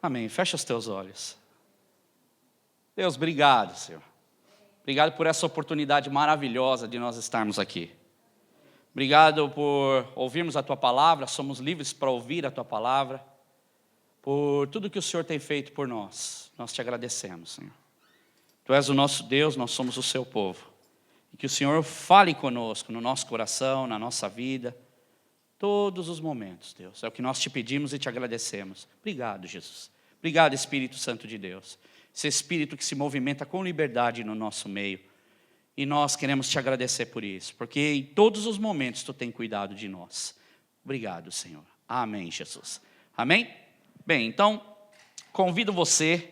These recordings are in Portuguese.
Amém. Fecha os teus olhos. Deus, obrigado, Senhor. Obrigado por essa oportunidade maravilhosa de nós estarmos aqui. Obrigado por ouvirmos a Tua palavra, somos livres para ouvir a Tua palavra. Por tudo que o Senhor tem feito por nós, nós te agradecemos, Senhor. Tu és o nosso Deus, nós somos o seu povo. E que o Senhor fale conosco, no nosso coração, na nossa vida, todos os momentos, Deus. É o que nós te pedimos e te agradecemos. Obrigado, Jesus. Obrigado, Espírito Santo de Deus. Esse Espírito que se movimenta com liberdade no nosso meio. E nós queremos te agradecer por isso, porque em todos os momentos tu tem cuidado de nós. Obrigado, Senhor. Amém, Jesus. Amém? Bem, então, convido você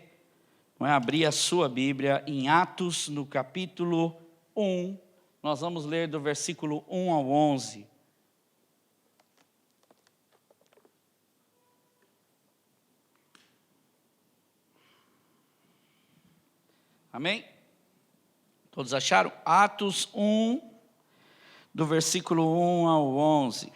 a abrir a sua Bíblia em Atos, no capítulo 1. Nós vamos ler do versículo 1 ao 11. Amém? Todos acharam? Atos 1, do versículo 1 ao 11.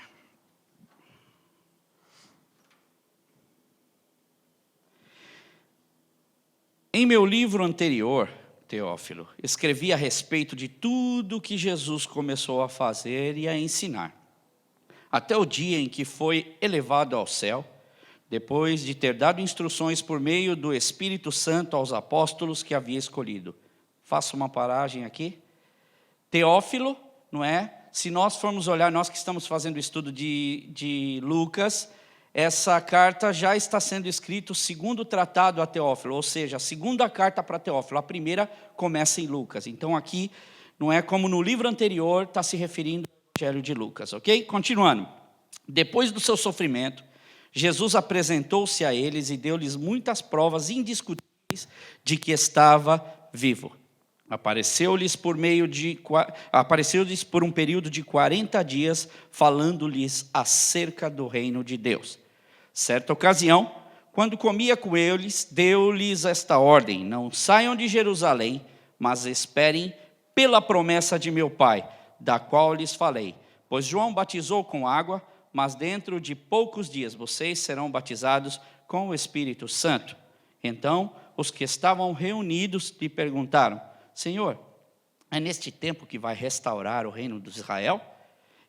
Em meu livro anterior, Teófilo, escrevi a respeito de tudo que Jesus começou a fazer e a ensinar, até o dia em que foi elevado ao céu, depois de ter dado instruções por meio do Espírito Santo aos apóstolos que havia escolhido. Faço uma paragem aqui. Teófilo, não é? Se nós formos olhar, nós que estamos fazendo o estudo de Lucas, essa carta já está sendo escrita o segundo tratado a Teófilo, ou seja, a segunda carta para Teófilo. A primeira começa em Lucas. Então aqui, não é como no livro anterior, está se referindo ao Evangelho de Lucas, ok? Continuando. Depois do seu sofrimento, Jesus apresentou-se a eles e deu-lhes muitas provas indiscutíveis de que estava vivo. Apareceu-lhes por um período de 40 dias, falando-lhes acerca do reino de Deus. Certa ocasião, quando comia com eles, deu-lhes esta ordem: não saiam de Jerusalém, mas esperem pela promessa de meu Pai, da qual lhes falei. Pois João batizou com água, mas dentro de poucos dias vocês serão batizados com o Espírito Santo. Então, os que estavam reunidos lhe perguntaram: Senhor, é neste tempo que vai restaurar o reino de Israel?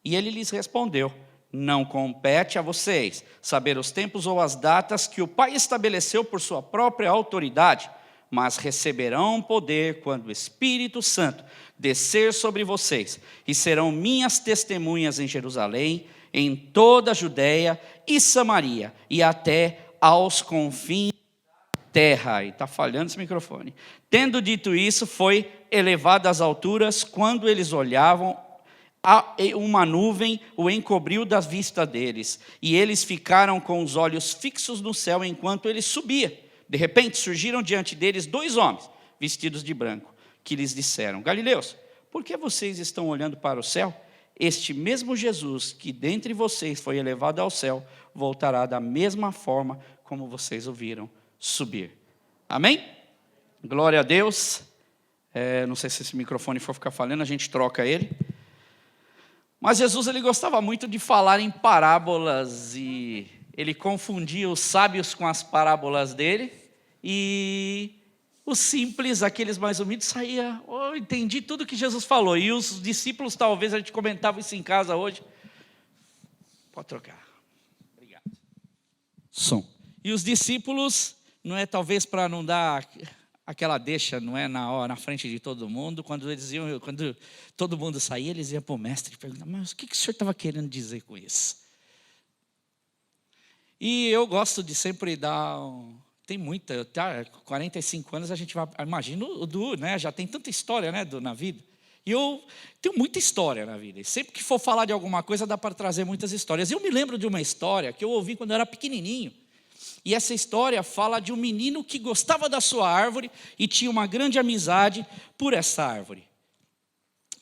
E ele lhes respondeu: não compete a vocês saber os tempos ou as datas que o Pai estabeleceu por sua própria autoridade, mas receberão poder quando o Espírito Santo descer sobre vocês, e serão minhas testemunhas em Jerusalém, em toda a Judéia e Samaria, e até aos confins da terra. E está falhando esse microfone. Tendo dito isso, foi elevado às alturas. Quando eles olhavam, uma nuvem o encobriu da vista deles, e eles ficaram com os olhos fixos no céu enquanto ele subia. De repente surgiram diante deles 2 homens, vestidos de branco, que lhes disseram: Galileus, por que vocês estão olhando para o céu? Este mesmo Jesus que dentre vocês foi elevado ao céu, voltará da mesma forma como vocês o viram subir. Amém? Glória a Deus. Não sei se esse microfone for ficar falhando, a gente troca ele. Mas Jesus, ele gostava muito de falar em parábolas, e ele confundia os sábios com as parábolas dele, e os simples, aqueles mais humildes, saía: entendi tudo que Jesus falou. E os discípulos, talvez a gente comentava isso em casa hoje. Pode trocar. Obrigado. Som. E os discípulos, não é, talvez para não dar aquela deixa, não é, na frente de todo mundo, quando todo mundo saía, eles iam para o mestre e perguntavam: mas o que o senhor estava querendo dizer com isso? E eu gosto de sempre dar tem muita, 45 anos a gente vai, imagina o Du, né, já tem tanta história, né, na vida. E eu tenho muita história na vida, e sempre que for falar de alguma coisa dá para trazer muitas histórias. Eu me lembro de uma história que eu ouvi quando eu era pequenininho, e essa história fala de um menino que gostava da sua árvore e tinha uma grande amizade por essa árvore.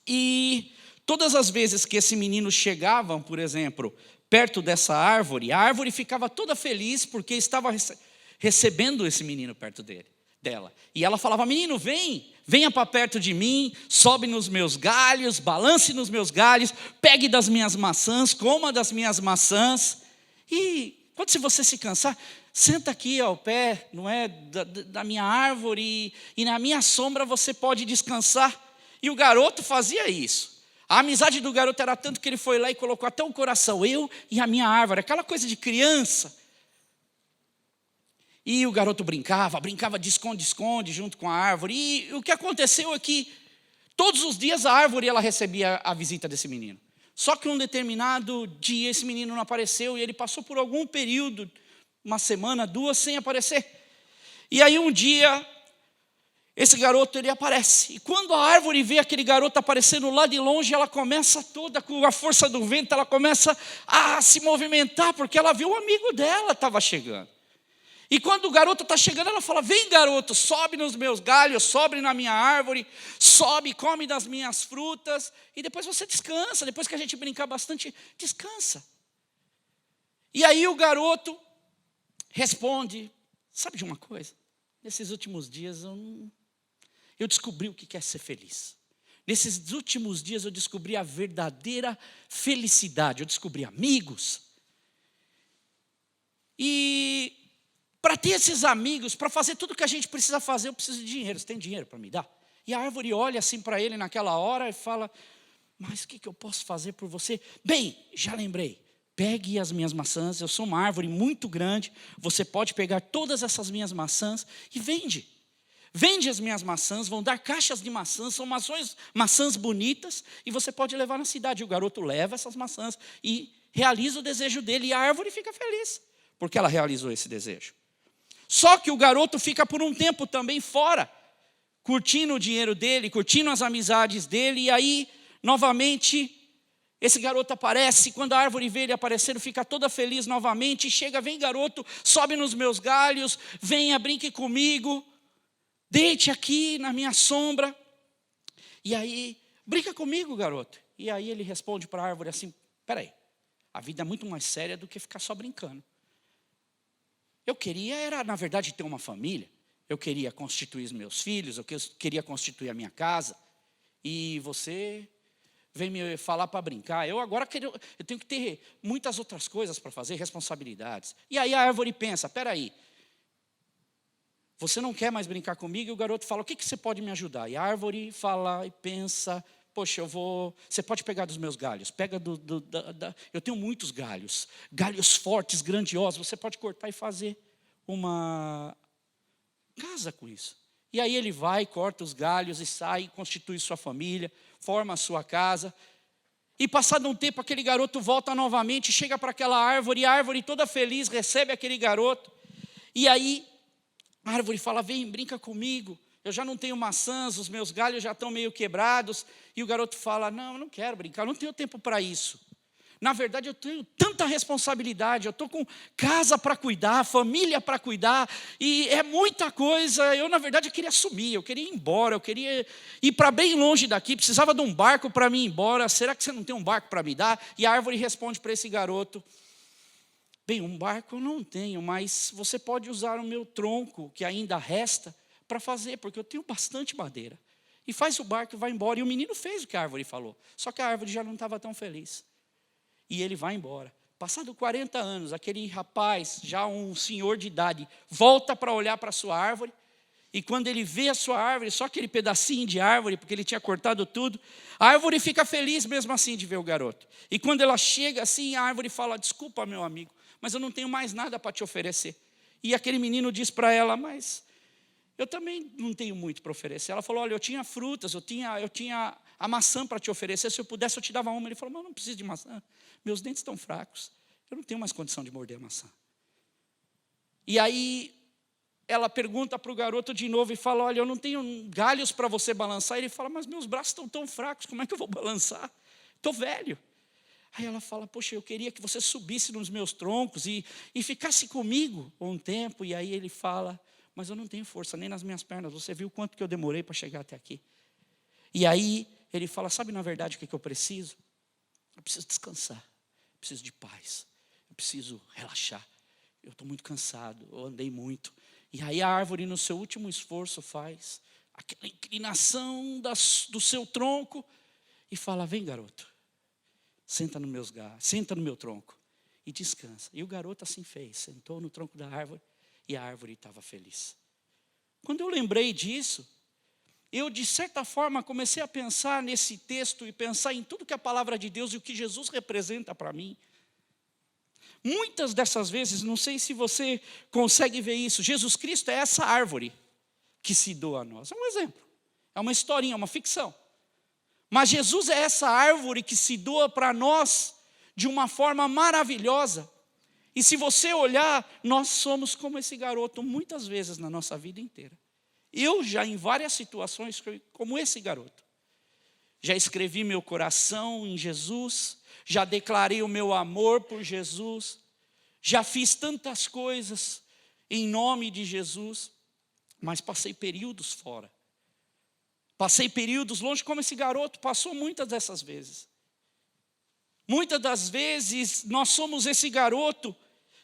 E todas as vezes que esse menino chegava, por exemplo, perto dessa árvore, a árvore ficava toda feliz porque estava recebendo esse menino perto dela. E ela falava: menino, venha para perto de mim, sobe nos meus galhos, balance nos meus galhos, pegue das minhas maçãs, coma das minhas maçãs. E quando você se cansar, senta aqui ao pé, não é, da minha árvore, e na minha sombra você pode descansar. E o garoto fazia isso. A amizade do garoto era tanto que ele foi lá e colocou até o coração, eu e a minha árvore, aquela coisa de criança. E o garoto brincava de esconde-esconde junto com a árvore. E o que aconteceu é que todos os dias a árvore ela recebia a visita desse menino. Só que um determinado dia esse menino não apareceu e ele passou por algum período, uma semana, 2, sem aparecer. E aí um dia, esse garoto ele aparece. E quando a árvore vê aquele garoto aparecendo lá de longe, ela começa toda com a força do vento, ela começa a se movimentar, porque ela viu o amigo dela estava chegando. E quando o garoto está chegando, ela fala, vem garoto, sobe nos meus galhos, sobe na minha árvore, sobe, come das minhas frutas, e depois você descansa, depois que a gente brincar bastante, descansa. E aí o garoto responde, sabe de uma coisa? Nesses últimos dias eu descobri o que é ser feliz. Nesses últimos dias eu descobri a verdadeira felicidade, eu descobri amigos. E para ter esses amigos, para fazer tudo que a gente precisa fazer, eu preciso de dinheiro. Você tem dinheiro para me dar? E a árvore olha assim para ele naquela hora e fala, mas o que eu posso fazer por você? Bem, já lembrei. Pegue as minhas maçãs, eu sou uma árvore muito grande, você pode pegar todas essas minhas maçãs e vende. Vende as minhas maçãs, vão dar caixas de maçãs, são maçãs bonitas, e você pode levar na cidade. O garoto leva essas maçãs e realiza o desejo dele, e a árvore fica feliz, porque ela realizou esse desejo. Só que o garoto fica por um tempo também fora, curtindo o dinheiro dele, curtindo as amizades dele, e aí, novamente, esse garoto aparece, quando a árvore vê ele aparecendo, fica toda feliz novamente, e chega, vem garoto, sobe nos meus galhos, venha, brinque comigo, deite aqui na minha sombra, e aí, brinca comigo, garoto. E aí ele responde para a árvore assim, peraí, a vida é muito mais séria do que ficar só brincando. Eu queria, era na verdade ter uma família, eu queria constituir os meus filhos, eu queria constituir a minha casa, e você vem me falar para brincar. Eu tenho que ter muitas outras coisas para fazer, responsabilidades. E aí a árvore pensa, peraí, você não quer mais brincar comigo? E o garoto fala, o que você pode me ajudar? E a árvore fala e pensa, poxa, você pode pegar dos meus galhos, eu tenho muitos galhos fortes, grandiosos, você pode cortar e fazer uma casa com isso. E aí ele vai, corta os galhos e sai, constitui sua família, forma a sua casa. E passado um tempo, aquele garoto volta novamente, chega para aquela árvore, e a árvore toda feliz recebe aquele garoto. E aí a árvore fala, vem, brinca comigo. Eu já não tenho maçãs, os meus galhos já estão meio quebrados. E o garoto fala, não, eu não quero brincar, eu não tenho tempo para isso. Na verdade, eu tenho tanta responsabilidade, eu estou com casa para cuidar, família para cuidar, e é muita coisa. Eu, na verdade, queria sumir, eu queria ir embora, eu queria ir para bem longe daqui, precisava de um barco para mim ir embora. Será que você não tem um barco para me dar? E a árvore responde para esse garoto, bem, um barco eu não tenho, mas você pode usar o meu tronco, que ainda resta, para fazer, porque eu tenho bastante madeira. E faz o barco e vai embora. E o menino fez o que a árvore falou, só que a árvore já não estava tão feliz. E ele vai embora. Passado 40 anos, aquele rapaz, já um senhor de idade, volta para olhar para a sua árvore. E quando ele vê a sua árvore, só aquele pedacinho de árvore, porque ele tinha cortado tudo, a árvore fica feliz mesmo assim de ver o garoto. E quando ela chega assim, a árvore fala, desculpa meu amigo, mas eu não tenho mais nada para te oferecer. E aquele menino diz para ela, mas eu também não tenho muito para oferecer. Ela falou, olha, eu tinha frutas, eu tinha a maçã para te oferecer, se eu pudesse eu te dava uma. Ele falou, mas eu não preciso de maçã, meus dentes estão fracos, eu não tenho mais condição de morder a maçã. E aí ela pergunta para o garoto de novo e fala, olha, eu não tenho galhos para você balançar. Ele fala, mas meus braços estão tão fracos, como é que eu vou balançar? Estou velho. Aí ela fala, poxa, eu queria que você subisse nos meus troncos e ficasse comigo um tempo. E aí ele fala, mas eu não tenho força nem nas minhas pernas, você viu quanto que eu demorei para chegar até aqui. E aí ele fala, sabe na verdade o que eu preciso? Eu preciso descansar, eu preciso de paz, eu preciso relaxar. Eu estou muito cansado, eu andei muito. E aí a árvore no seu último esforço faz aquela inclinação do seu tronco e fala, vem garoto, senta no meu tronco. e descansa. E o garoto assim fez, sentou no tronco da árvore e a árvore estava feliz. Quando eu lembrei disso, eu de certa forma comecei a pensar nesse texto e pensar em tudo que a palavra de Deus e o que Jesus representa para mim. Muitas dessas vezes, não sei se você consegue ver isso, Jesus Cristo é essa árvore que se doa a nós. É um exemplo, é uma historinha, uma ficção. Mas Jesus é essa árvore que se doa para nós de uma forma maravilhosa. E se você olhar, nós somos como esse garoto muitas vezes na nossa vida inteira. Eu já em várias situações, como esse garoto, já escrevi meu coração em Jesus, já declarei o meu amor por Jesus, já fiz tantas coisas em nome de Jesus, mas passei períodos fora. Passei períodos longe, como esse garoto passou muitas dessas vezes. Muitas das vezes nós somos esse garoto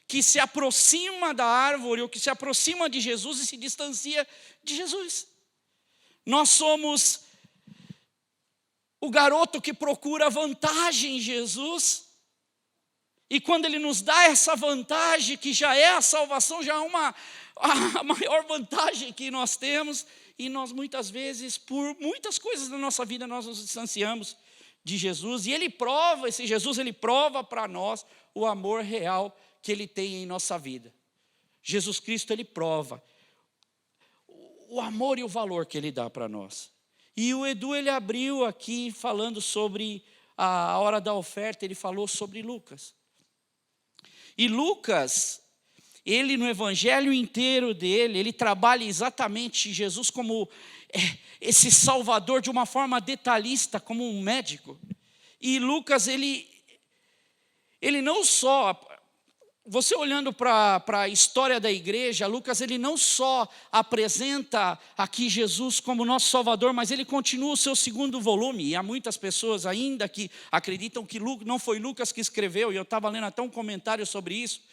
que se aproxima da árvore, ou que se aproxima de Jesus e se distancia de Jesus. Nós somos o garoto que procura vantagem em Jesus, e quando Ele nos dá essa vantagem, que já é a salvação, já é a maior vantagem que nós temos, e nós muitas vezes, por muitas coisas da nossa vida, nós nos distanciamos de Jesus, e esse Jesus, Ele prova para nós o amor real que Ele tem em nossa vida. Jesus Cristo, Ele prova o amor e o valor que Ele dá para nós. E o Edu, ele abriu aqui falando sobre a hora da oferta, ele falou sobre Lucas. E Lucas, ele no evangelho inteiro dele, ele trabalha exatamente Jesus como esse salvador de uma forma detalhista, como um médico. E Lucas, ele não só... Você olhando para a história da igreja, Lucas, ele não só apresenta aqui Jesus como nosso Salvador, mas ele continua o seu segundo volume. E há muitas pessoas ainda que acreditam que não foi Lucas que escreveu, e eu estava lendo até um comentário sobre isso.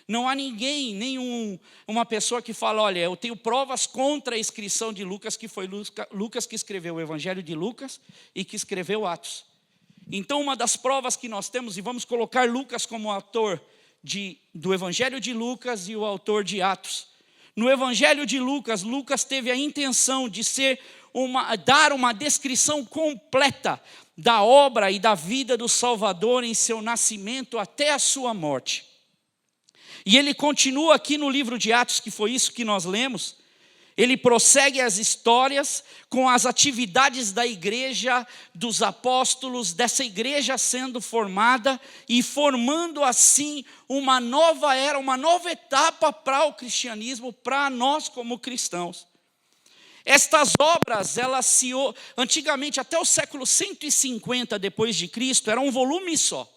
Não há nenhuma pessoa que fala, olha, eu tenho provas contra a inscrição de Lucas, que foi Lucas que escreveu o Evangelho de Lucas e que escreveu Atos. Então, uma das provas que nós temos, e vamos colocar Lucas como autor do Evangelho de Lucas e o autor de Atos. No Evangelho de Lucas, Lucas teve a intenção de dar uma descrição completa da obra e da vida do Salvador em seu nascimento até a sua morte. E ele continua aqui no livro de Atos, que foi isso que nós lemos. Ele prossegue as histórias com as atividades da igreja, dos apóstolos, dessa igreja sendo formada e formando assim uma nova era, uma nova etapa para o cristianismo, para nós como cristãos. Estas obras, antigamente até o século 150 depois de Cristo, era um volume só.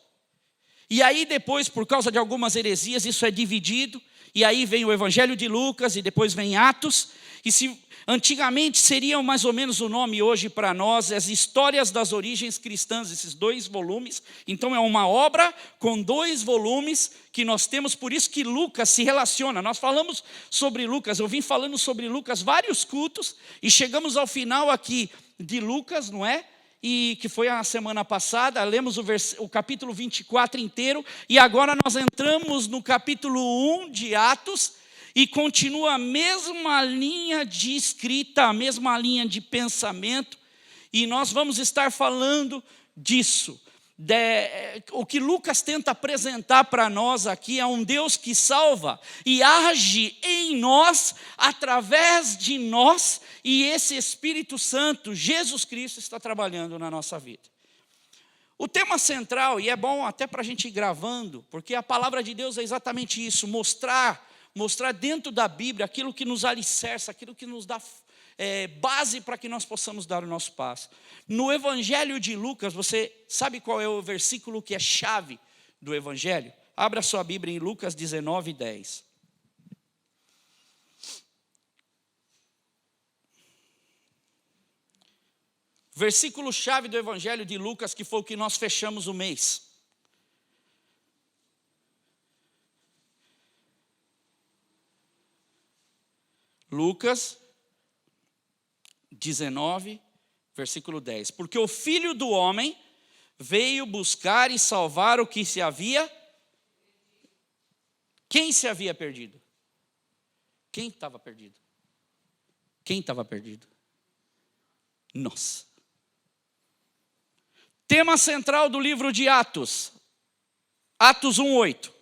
E aí depois, por causa de algumas heresias, isso é dividido. E aí vem o Evangelho de Lucas e depois vem Atos. E antigamente seria mais ou menos o nome hoje para nós, as histórias das origens cristãs, esses 2 volumes. Então é uma obra com 2 volumes que nós temos, por isso que Lucas se relaciona. Nós falamos sobre Lucas, eu vim falando sobre Lucas vários cultos, e chegamos ao final aqui de Lucas, não é? E que foi a semana passada, lemos o capítulo 24 inteiro, e agora nós entramos no capítulo 1 de Atos, e continua a mesma linha de escrita, a mesma linha de pensamento, e nós vamos estar falando disso. O que Lucas tenta apresentar para nós aqui é um Deus que salva e age em nós, através de nós, e esse Espírito Santo, Jesus Cristo, está trabalhando na nossa vida. O tema central, e é bom até para a gente ir gravando, porque a palavra de Deus é exatamente isso, mostrar dentro da Bíblia aquilo que nos alicerça, aquilo que nos dá base para que nós possamos dar o nosso passo. No Evangelho de Lucas, você sabe qual é o versículo que é chave do Evangelho? Abra sua Bíblia em Lucas 19, 10. Versículo chave do Evangelho de Lucas, que foi o que nós fechamos o mês. Lucas 19, versículo 10. Porque o Filho do Homem veio buscar e salvar o que se havia Quem se havia perdido? Quem estava perdido? Quem estava perdido? Nós. Tema central do livro de Atos. Atos 1:8.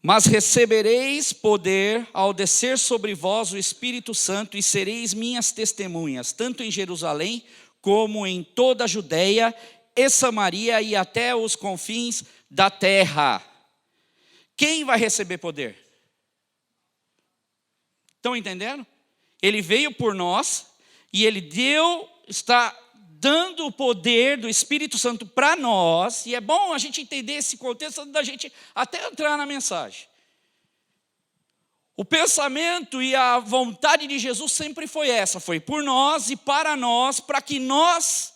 Mas recebereis poder ao descer sobre vós o Espírito Santo e sereis minhas testemunhas, tanto em Jerusalém como em toda a Judeia e Samaria e até os confins da terra. Quem vai receber poder? Estão entendendo? Ele veio por nós e ele está dando o poder do Espírito Santo para nós, e é bom a gente entender esse contexto antes da gente até entrar na mensagem. O pensamento e a vontade de Jesus sempre foi essa, foi por nós e para nós, para que nós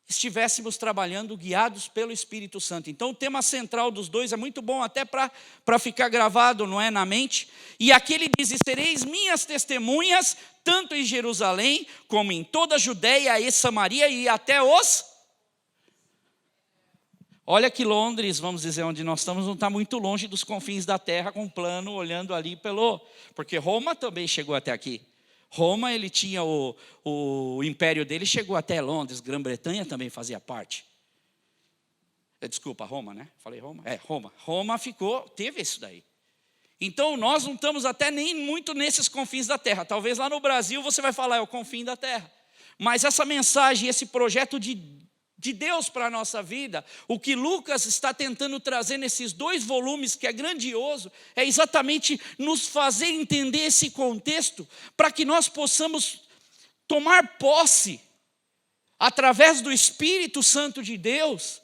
estivéssemos trabalhando guiados pelo Espírito Santo. Então o tema central dos dois é muito bom até para ficar gravado, não é, na mente. E aqui ele diz: e sereis minhas testemunhas, tanto em Jerusalém, como em toda a Judeia e Samaria e até os... Olha que Londres, vamos dizer, onde nós estamos, não está muito longe dos confins da terra, com um plano, olhando ali porque Roma também chegou até aqui. Roma, ele tinha o império dele, chegou até Londres, Grã-Bretanha também fazia parte. Desculpa, Roma, né? Falei Roma? Roma. Roma teve isso daí. Então, nós não estamos até nem muito nesses confins da terra. Talvez lá no Brasil você vai falar, é o confim da terra. Mas essa mensagem, esse projeto de Deus para a nossa vida, o que Lucas está tentando trazer nesses 2 volumes, que é grandioso, é exatamente nos fazer entender esse contexto, para que nós possamos tomar posse, através do Espírito Santo de Deus,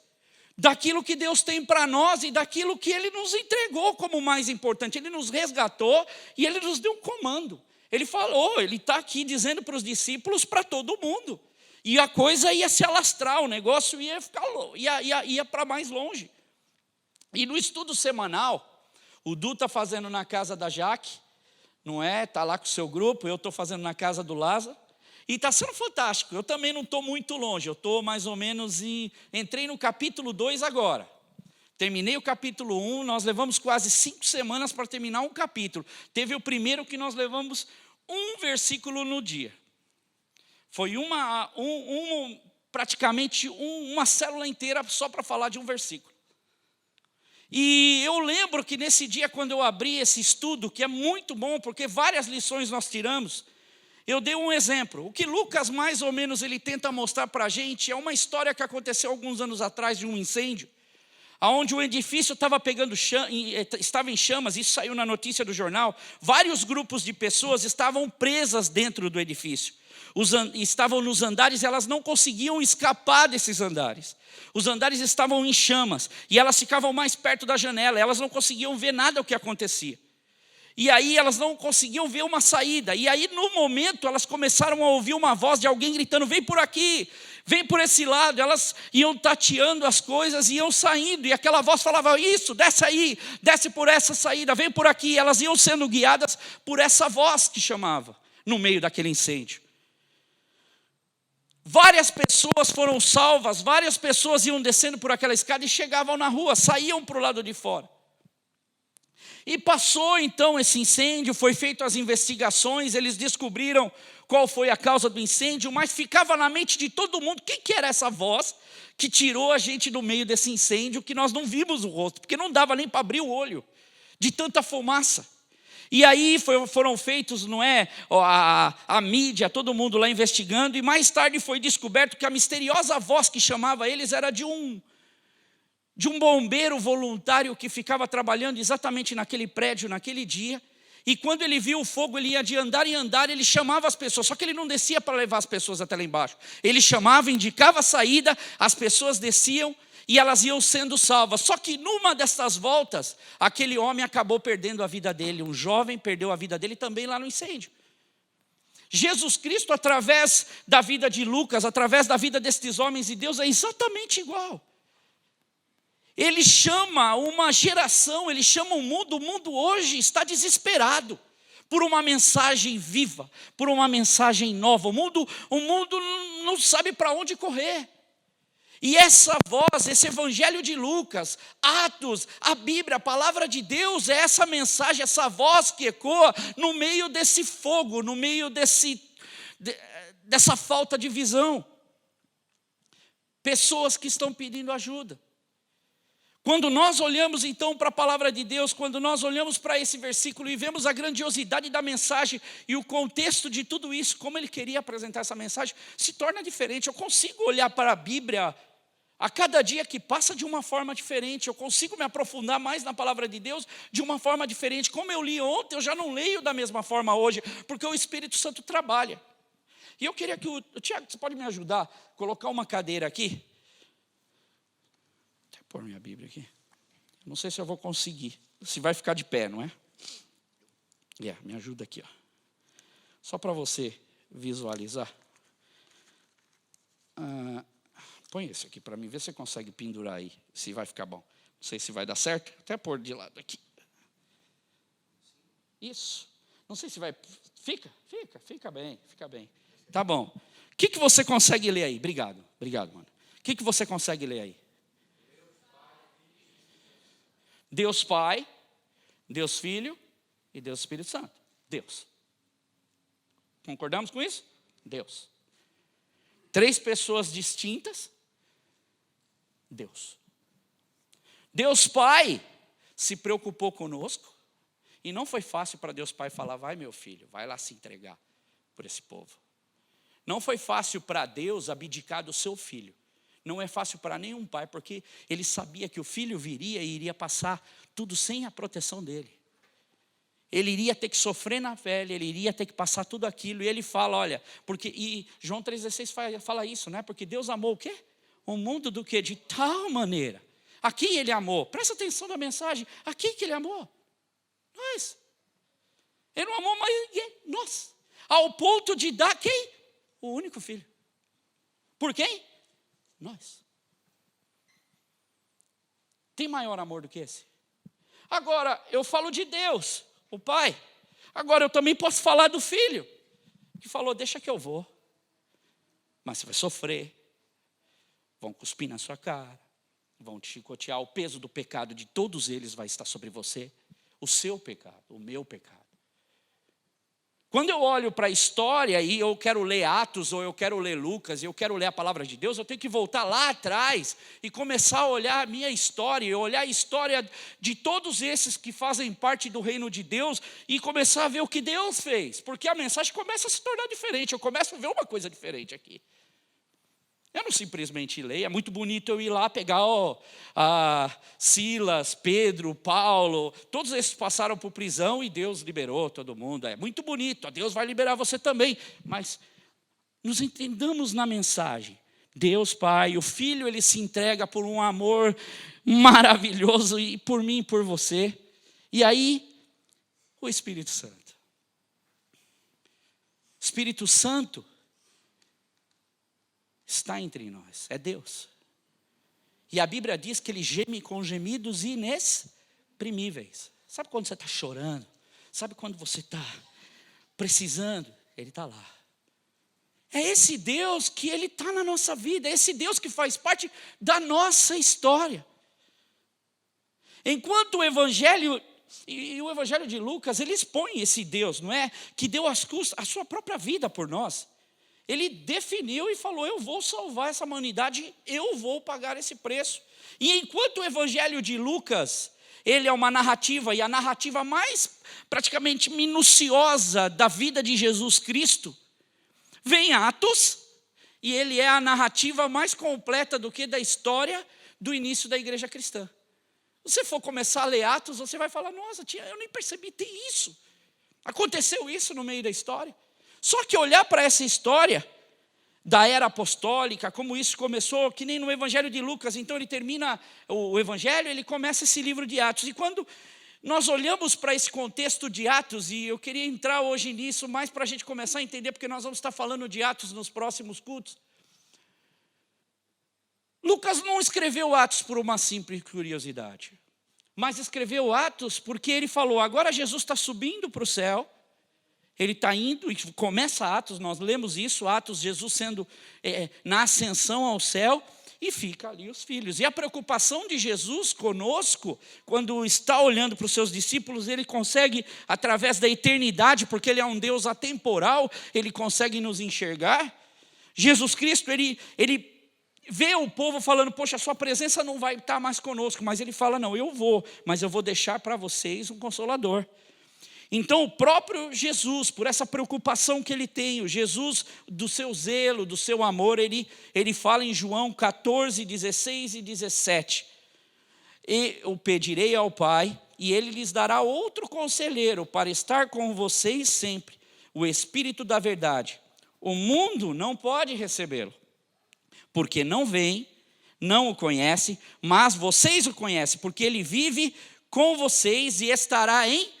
daquilo que Deus tem para nós e daquilo que Ele nos entregou como mais importante. Ele nos resgatou e Ele nos deu um comando. Ele falou, Ele está aqui dizendo para os discípulos, para todo mundo. E a coisa ia se alastrar, o negócio ia para mais longe. E no estudo semanal, o Du está fazendo na casa da Jaque, não é? Está lá com o seu grupo, eu estou fazendo na casa do Lázaro. E está sendo fantástico, eu também não estou muito longe, eu estou mais ou menos entrei no capítulo 2 agora. Terminei o capítulo 1, nós levamos quase 5 semanas para terminar um capítulo. Teve o primeiro que nós levamos um versículo no dia. Foi praticamente uma célula inteira só para falar de um versículo. E eu lembro que nesse dia, quando eu abri esse estudo, que é muito bom, porque várias lições nós tiramos, eu dei um exemplo. O que Lucas, mais ou menos, ele tenta mostrar para a gente é uma história que aconteceu alguns anos atrás de um incêndio, onde o edifício estava estava em chamas, isso saiu na notícia do jornal. Vários grupos de pessoas estavam presas dentro do edifício. Estavam nos andares e elas não conseguiam escapar desses andares. Os andares estavam em chamas e elas ficavam mais perto da janela, elas não conseguiam ver nada o que acontecia. E aí elas não conseguiam ver uma saída. E aí no momento elas começaram a ouvir uma voz de alguém gritando: vem por aqui, vem por esse lado. Elas iam tateando as coisas e iam saindo. E aquela voz falava: isso, desce aí, desce por essa saída, vem por aqui. Elas iam sendo guiadas por essa voz que chamava no meio daquele incêndio. Várias pessoas foram salvas, várias pessoas iam descendo por aquela escada e chegavam na rua, saíam para o lado de fora. E passou então esse incêndio, foi feito as investigações, eles descobriram qual foi a causa do incêndio, mas ficava na mente de todo mundo, quem que era essa voz que tirou a gente do meio desse incêndio, que nós não vimos o rosto, porque não dava nem para abrir o olho, de tanta fumaça. E aí foram feitos, não é, a mídia, todo mundo lá investigando, e mais tarde foi descoberto que a misteriosa voz que chamava eles era de um bombeiro voluntário que ficava trabalhando exatamente naquele prédio, naquele dia. E quando ele viu o fogo, ele ia de andar em andar, ele chamava as pessoas, só que ele não descia para levar as pessoas até lá embaixo. Ele chamava, indicava a saída, as pessoas desciam e elas iam sendo salvas. Só que numa dessas voltas, aquele homem acabou perdendo a vida dele, um jovem perdeu a vida dele também lá no incêndio. Jesus Cristo, através da vida de Lucas, através da vida destes homens de Deus, é exatamente igual. Ele chama uma geração, ele chama o mundo hoje está desesperado, por uma mensagem viva, por uma mensagem nova. O mundo não sabe para onde correr. E essa voz, esse evangelho de Lucas, Atos, a Bíblia, a palavra de Deus, é essa mensagem, essa voz que ecoa no meio desse fogo, no meio dessa falta de visão. Pessoas que estão pedindo ajuda. Quando nós olhamos então para a palavra de Deus, quando nós olhamos para esse versículo e vemos a grandiosidade da mensagem e o contexto de tudo isso, como ele queria apresentar essa mensagem, se torna diferente. Eu consigo olhar para a Bíblia a cada dia que passa de uma forma diferente. Eu consigo me aprofundar mais na palavra de Deus de uma forma diferente. Como eu li ontem, eu já não leio da mesma forma hoje, porque o Espírito Santo trabalha. E eu queria que o Tiago, você pode me ajudar a colocar uma cadeira aqui? Vou pôr minha Bíblia aqui. Não sei se eu vou conseguir. Se vai ficar de pé, não é? Me ajuda aqui, ó. Só para você visualizar. Põe esse aqui para mim, vê se você consegue pendurar aí, se vai ficar bom. Não sei se vai dar certo, até pôr de lado aqui. Isso. Não sei se vai... Fica bem. Tá bom. O que você consegue ler aí? Obrigado, mano. O que você consegue ler aí? Deus Pai, Deus Filho e Deus Espírito Santo. Deus. Concordamos com isso? Deus. 3 pessoas distintas. Deus. Deus Pai se preocupou conosco. E não foi fácil para Deus Pai falar, vai meu filho, vai lá se entregar por esse povo. Não foi fácil para Deus abdicar do seu filho. Não é fácil para nenhum pai, porque ele sabia que o filho viria e iria passar tudo sem a proteção dele. Ele iria ter que sofrer na pele, ele iria ter que passar tudo aquilo. E ele fala, olha, e João 3,16 fala isso, né? Porque Deus amou o quê? O mundo do quê? De tal maneira. A quem ele amou? Presta atenção na mensagem. A quem que ele amou? Nós. Ele não amou mais ninguém, nós. Ao ponto de dar quem? O único filho. Por quem? Nós. Tem maior amor do que esse? Agora, eu falo de Deus, o Pai. Agora, eu também posso falar do Filho, que falou, deixa que eu vou. Mas você vai sofrer. Vão cuspir na sua cara. Vão te chicotear. O peso do pecado de todos eles vai estar sobre você. O seu pecado, o meu pecado. Quando eu olho para a história e eu quero ler Atos, ou eu quero ler Lucas, e eu quero ler a palavra de Deus, eu tenho que voltar lá atrás e começar a olhar a minha história, e olhar a história de todos esses que fazem parte do reino de Deus, e começar a ver o que Deus fez, porque a mensagem começa a se tornar diferente, eu começo a ver uma coisa diferente aqui. Eu não simplesmente leio, é muito bonito eu ir lá pegar Silas, Pedro, Paulo, todos esses passaram por prisão e Deus liberou todo mundo. É muito bonito, Deus vai liberar você também. Mas nos entendamos na mensagem. Deus Pai, o Filho, ele se entrega por um amor maravilhoso e por mim e por você. E aí, o Espírito Santo. Espírito Santo está entre nós, é Deus. E a Bíblia diz que ele geme com gemidos inexprimíveis. Sabe quando você está chorando? Sabe quando você está precisando? Ele está lá. É esse Deus que ele está na nossa vida, é esse Deus que faz parte da nossa história. Enquanto o Evangelho, e o Evangelho de Lucas, ele expõe esse Deus, não é? Que deu a sua própria vida por nós. Ele definiu e falou, eu vou salvar essa humanidade, eu vou pagar esse preço. E enquanto o Evangelho de Lucas, ele é uma narrativa, e a narrativa mais praticamente minuciosa da vida de Jesus Cristo, vem Atos, e ele é a narrativa mais completa do que da história do início da igreja cristã. Se você for começar a ler Atos, você vai falar, nossa, eu nem percebi, tem isso. Aconteceu isso no meio da história. Só que olhar para essa história da era apostólica, como isso começou, que nem no Evangelho de Lucas, então ele termina o Evangelho, ele começa esse livro de Atos. E quando nós olhamos para esse contexto de Atos, e eu queria entrar hoje nisso, mais para a gente começar a entender, porque nós vamos estar falando de Atos nos próximos cultos. Lucas não escreveu Atos por uma simples curiosidade, mas escreveu Atos porque ele falou, agora Jesus está subindo para o céu, ele está indo e começa Atos, nós lemos isso, Atos, Jesus sendo na ascensão ao céu, e fica ali os filhos. E a preocupação de Jesus conosco, quando está olhando para os seus discípulos, ele consegue, através da eternidade, porque ele é um Deus atemporal, ele consegue nos enxergar. Jesus Cristo, ele vê o povo falando, poxa, a sua presença não vai estar mais conosco, mas ele fala, não, eu vou, mas eu vou deixar para vocês um Consolador. Então o próprio Jesus, por essa preocupação que ele tem, o Jesus do seu zelo, do seu amor, ele fala em João 14, 16 e 17. Eu pedirei ao Pai, e ele lhes dará outro conselheiro para estar com vocês sempre, o Espírito da verdade. O mundo não pode recebê-lo, porque não vem, não o conhece, mas vocês o conhecem, porque ele vive com vocês e estará em...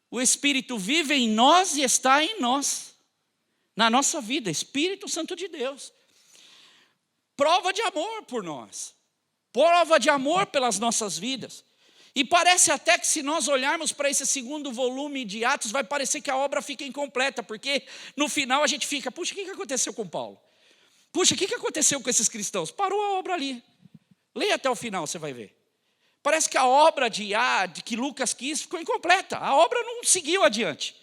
O Espírito vive em nós e está em nós, na nossa vida, Espírito Santo de Deus. Prova de amor por nós, prova de amor pelas nossas vidas. E parece até que se nós olharmos para esse segundo volume de Atos, vai parecer que a obra fica incompleta, porque no final a gente fica, puxa, o que aconteceu com Paulo? Puxa, o que aconteceu com esses cristãos? Parou a obra ali. Leia até o final, você vai ver. Parece que a obra de que Lucas quis ficou incompleta. A obra não seguiu adiante.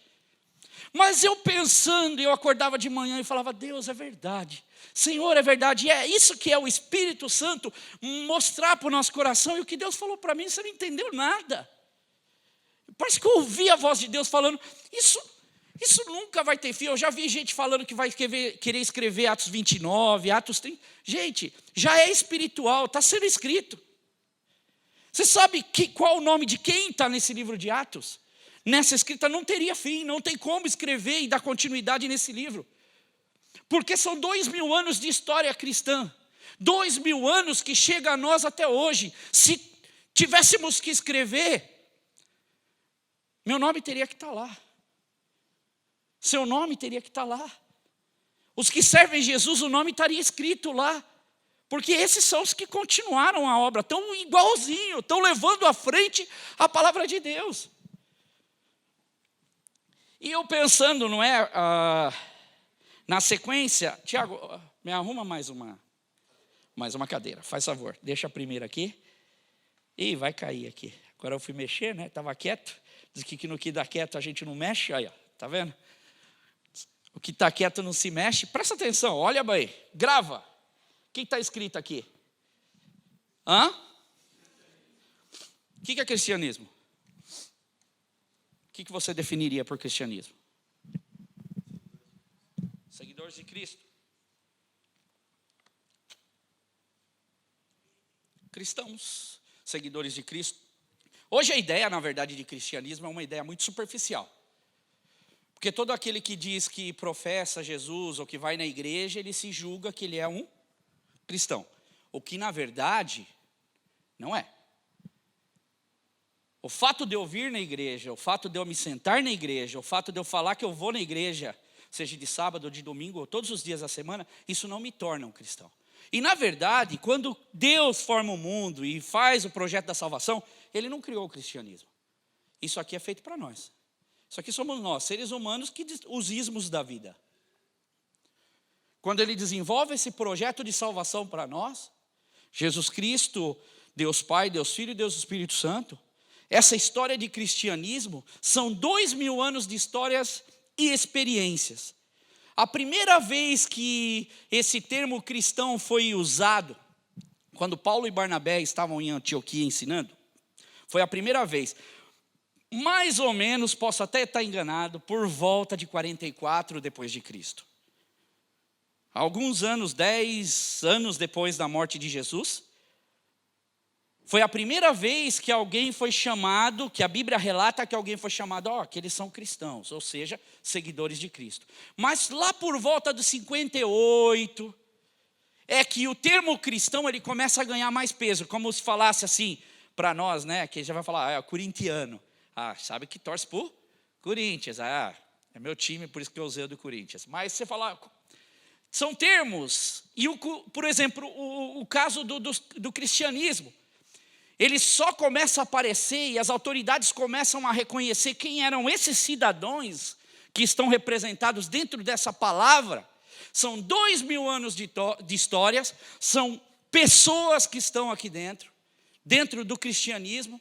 Mas eu pensando, eu acordava de manhã e falava, Deus, é verdade. Senhor, é verdade. E é isso que é o Espírito Santo mostrar para o nosso coração. E o que Deus falou para mim, você não entendeu nada. Parece que eu ouvi a voz de Deus falando, isso nunca vai ter fim. Eu já vi gente falando que vai querer escrever Atos 29, Atos 30. Gente, já é espiritual, está sendo escrito. Você sabe qual o nome de quem está nesse livro de Atos? Nessa escrita não teria fim, não tem como escrever e dar continuidade nesse livro. Porque são 2000 anos de história cristã. 2000 anos que chega a nós até hoje. Se tivéssemos que escrever, meu nome teria que estar lá. Seu nome teria que estar lá. Os que servem Jesus, o nome estaria escrito lá. Porque esses são os que continuaram a obra, estão igualzinho, estão levando à frente a palavra de Deus. E eu pensando, não é, na sequência, Tiago, me arruma mais uma cadeira, faz favor, deixa a primeira aqui. Ih, vai cair aqui. Agora eu fui mexer, né, estava quieto, diz que no que dá quieto a gente não mexe, aí, ó, tá vendo? O que está quieto não se mexe, presta atenção, olha bem, grava. O que está escrito aqui? O que é cristianismo? O que você definiria por cristianismo? Seguidores de Cristo. Cristãos, seguidores de Cristo. Hoje a ideia, na verdade, de cristianismo é uma ideia muito superficial. Porque todo aquele que diz que professa Jesus ou que vai na igreja, ele se julga que ele é um cristão, o que na verdade não é. O fato de eu vir na igreja, o fato de eu me sentar na igreja, o fato de eu falar que eu vou na igreja, seja de sábado ou de domingo, ou todos os dias da semana, isso não me torna um cristão. E na verdade, quando Deus forma o mundo e faz o projeto da salvação, Ele não criou o cristianismo. Isso aqui é feito para nós. Isso aqui somos nós, seres humanos, os ismos da vida. Quando Ele desenvolve esse projeto de salvação para nós, Jesus Cristo, Deus Pai, Deus Filho e Deus Espírito Santo, essa história de cristianismo são 2000 anos de histórias e experiências. A primeira vez que esse termo cristão foi usado, quando Paulo e Barnabé estavam em Antioquia ensinando, foi a primeira vez. Mais ou menos, posso até estar enganado, por volta de 44 depois de Cristo. Alguns anos, 10 anos depois da morte de Jesus, foi a primeira vez que alguém foi chamado, que a Bíblia relata que alguém foi chamado, que eles são cristãos, ou seja, seguidores de Cristo. Mas lá por volta dos 58, é que o termo cristão ele começa a ganhar mais peso, como se falasse assim, para nós, né, que já vai falar, corintiano. Sabe que torce por Corinthians, é meu time, por isso que eu usei o do Corinthians. Mas você fala, são termos, e por exemplo, o caso do cristianismo. ele só começa a aparecer e as autoridades começam a reconhecer quem eram esses cidadãos que estão representados dentro dessa palavra. São 2000 anos de histórias, são pessoas que estão aqui dentro do cristianismo,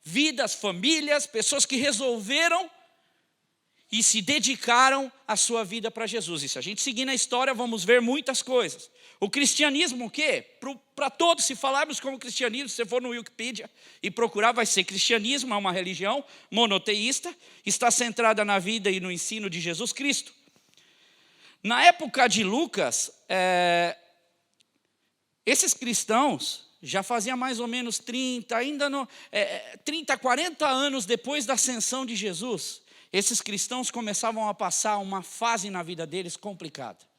vidas, famílias, pessoas que resolveram e se dedicaram a sua vida para Jesus. E se a gente seguir na história, vamos ver muitas coisas. O cristianismo, o quê? Para todos, se falarmos como cristianismo, se você for no Wikipedia e procurar, vai ser cristianismo, é uma religião monoteísta, está centrada na vida e no ensino de Jesus Cristo. Na época de Lucas, esses cristãos já faziam mais ou menos 30, 40 anos depois da ascensão de Jesus, esses cristãos começavam a passar uma fase na vida deles complicada.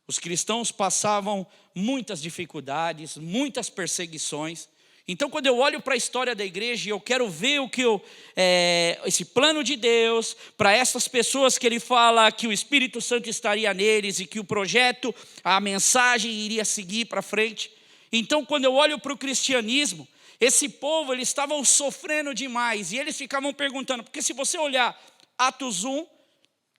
Os cristãos passavam muitas dificuldades, muitas perseguições. Então, quando eu olho para a história da igreja e eu quero ver esse plano de Deus, para essas pessoas que ele fala que o Espírito Santo estaria neles e que o projeto, a mensagem iria seguir para frente. Então, quando eu olho para o cristianismo, esse povo, eles estavam sofrendo demais. E eles ficavam perguntando, porque se você olhar Atos 1,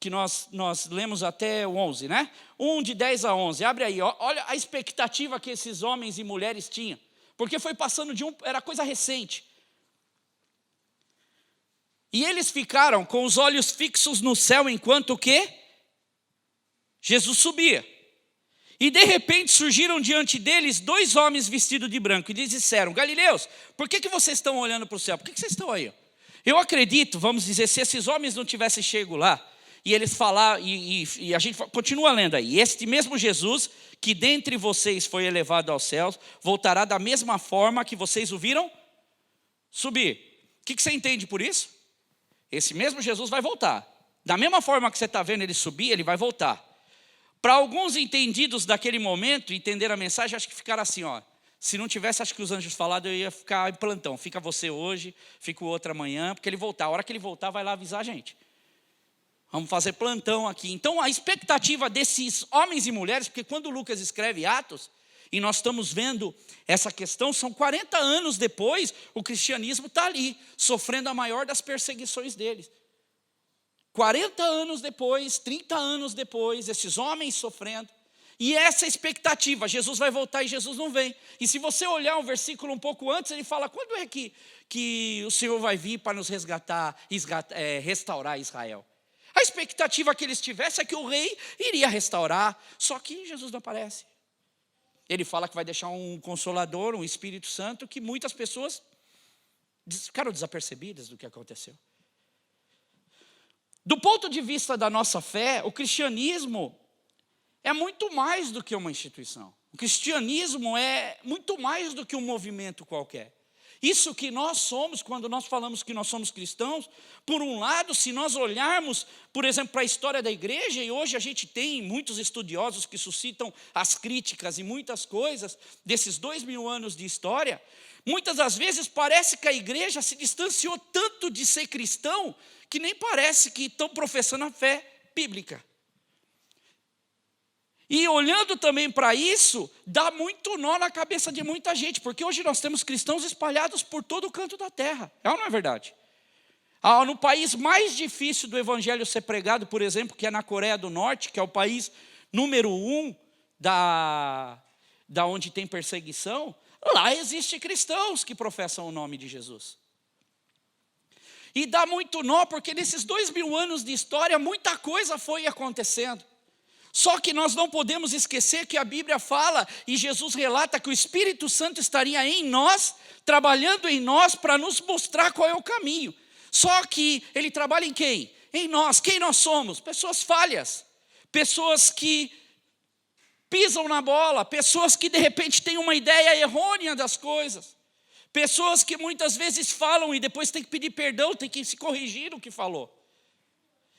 que nós lemos até o 11, né? 1 de 10 a 11, abre aí, olha a expectativa que esses homens e mulheres tinham. Porque foi passando era coisa recente. E eles ficaram com os olhos fixos no céu enquanto o quê? Jesus subia. E de repente surgiram diante deles 2 homens vestidos de branco e lhes disseram, Galileus, por que vocês estão olhando para o céu? Por que vocês estão aí? Eu acredito, vamos dizer, se esses homens não tivessem chego lá, e eles falaram, e a gente continua lendo aí, este mesmo Jesus, que dentre vocês foi elevado aos céus, voltará da mesma forma que vocês o viram subir. O que você entende por isso? Esse mesmo Jesus vai voltar. Da mesma forma que você está vendo ele subir, ele vai voltar. Para alguns entendidos daquele momento, entender a mensagem, acho que ficaram assim, se não tivesse, acho que os anjos falaram, eu ia ficar em plantão. Fica você hoje, fica o outro amanhã, porque ele voltar. A hora que ele voltar, vai lá avisar a gente. Vamos fazer plantão aqui. Então, a expectativa desses homens e mulheres, porque quando Lucas escreve Atos, e nós estamos vendo essa questão, são 40 anos depois, o cristianismo está ali, sofrendo a maior das perseguições deles. 40 anos depois, 30 anos depois, esses homens sofrendo, e essa expectativa, Jesus vai voltar e Jesus não vem. E se você olhar um versículo um pouco antes, ele fala, quando é que o Senhor vai vir para nos restaurar Israel? A expectativa que eles tivessem é que o rei iria restaurar, só que Jesus não aparece. Ele fala que vai deixar um consolador, um Espírito Santo, que muitas pessoas ficaram desapercebidas do que aconteceu. Do ponto de vista da nossa fé, o cristianismo é muito mais do que uma instituição. O cristianismo é muito mais do que um movimento qualquer. Isso que nós somos, quando nós falamos que nós somos cristãos, por um lado, se nós olharmos, por exemplo, para a história da igreja, e hoje a gente tem muitos estudiosos que suscitam as críticas e muitas coisas desses 2000 anos de história, muitas das vezes parece que a igreja se distanciou tanto de ser cristão, que nem parece que estão professando a fé bíblica. E olhando também para isso, dá muito nó na cabeça de muita gente, porque hoje nós temos cristãos espalhados por todo o canto da terra. É ou não é verdade? No país mais difícil do evangelho ser pregado, por exemplo, que é na Coreia do Norte, que é o país número 1 da onde tem perseguição, lá existem cristãos que professam o nome de Jesus. E dá muito nó, porque nesses 2000 anos de história, muita coisa foi acontecendo. Só que nós não podemos esquecer que a Bíblia fala, e Jesus relata que o Espírito Santo estaria em nós, trabalhando em nós para nos mostrar qual é o caminho. Só que ele trabalha em quem? Em nós. Quem nós somos? Pessoas falhas, pessoas que pisam na bola, pessoas que de repente têm uma ideia errônea das coisas, pessoas que muitas vezes falam e depois tem que pedir perdão, tem que se corrigir o que falou.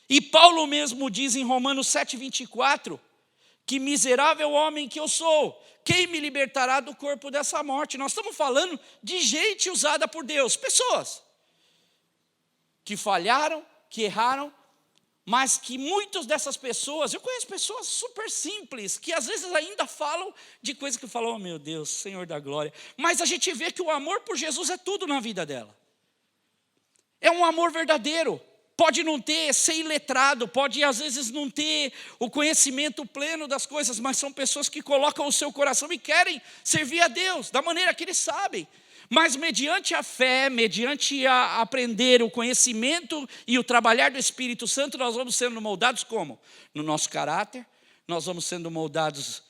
E Paulo mesmo diz em Romanos 7,24, que miserável homem que eu sou, quem me libertará do corpo dessa morte? Nós estamos falando de gente usada por Deus, pessoas que falharam, que erraram, Mas que muitas dessas pessoas, eu conheço pessoas super simples, que às vezes ainda falam de coisas que falam, oh meu Deus, Senhor da glória. Mas a gente vê que o amor por Jesus é tudo na vida dela. É um amor verdadeiro. Pode não ter, ser iletrado, pode às vezes não ter o conhecimento pleno das coisas, mas são pessoas que colocam o seu coração e querem servir a Deus, da maneira que eles sabem. Mas mediante a fé, mediante a aprender o conhecimento e o trabalhar do Espírito Santo, nós vamos sendo moldados como? No nosso caráter, nós vamos sendo moldados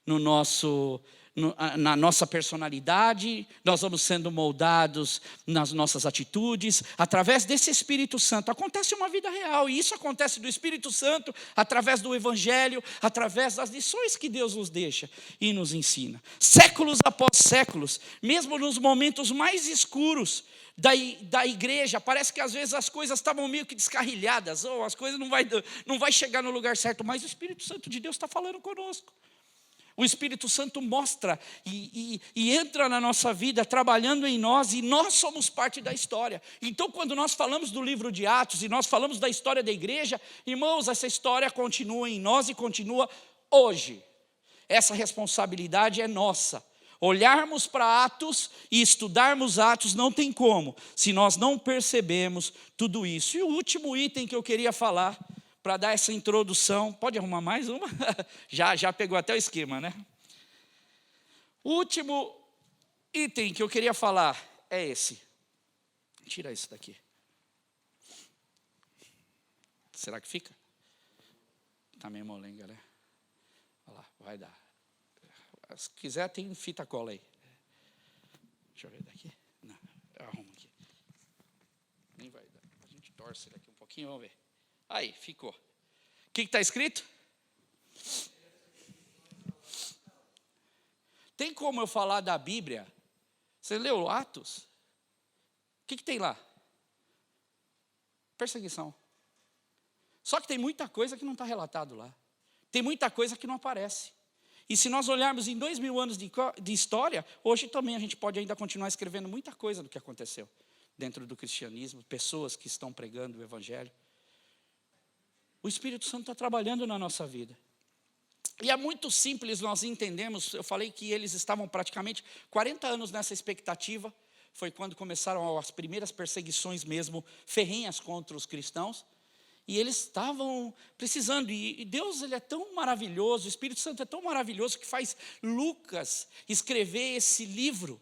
na nossa personalidade, nós vamos sendo moldados nas nossas atitudes, através desse Espírito Santo. Acontece uma vida real, e isso acontece do Espírito Santo, através do Evangelho, através das lições que Deus nos deixa e nos ensina. Séculos após séculos, mesmo nos momentos mais escuros da igreja, parece que às vezes as coisas estavam meio que descarrilhadas, ou as coisas não vai chegar no lugar certo, mas o Espírito Santo de Deus está falando conosco. O Espírito Santo mostra e entra na nossa vida, trabalhando em nós, e nós somos parte da história. Então, quando nós falamos do livro de Atos, e nós falamos da história da igreja, irmãos, essa história continua em nós e continua hoje. Essa responsabilidade é nossa. Olharmos para Atos e estudarmos Atos não tem como, se nós não percebemos tudo isso. E o último item que eu queria falar, para dar essa introdução, pode arrumar mais uma? Já pegou até o esquema, né? O último item que eu queria falar é esse. Tira isso daqui. Será que fica? Tá meio molenga, né? Olha lá, vai dar. Se quiser, tem fita cola aí. Deixa eu ver daqui. Não, eu arrumo aqui. Nem vai dar. A gente torce daqui um pouquinho, vamos ver. Aí, ficou. O que está escrito? Tem como eu falar da Bíblia? Você leu Atos? O que tem lá? Perseguição. Só que tem muita coisa que não está relatado lá. Tem muita coisa que não aparece. E se nós olharmos em 2000 anos de história, hoje também a gente pode ainda continuar escrevendo muita coisa do que aconteceu dentro do cristianismo, pessoas que estão pregando o Evangelho. O Espírito Santo está trabalhando na nossa vida. E é muito simples, nós entendemos, eu falei que eles estavam praticamente 40 anos nessa expectativa, foi quando começaram as primeiras perseguições mesmo, ferrenhas contra os cristãos, e eles estavam precisando, e Deus ele é tão maravilhoso, o Espírito Santo é tão maravilhoso, que faz Lucas escrever esse livro,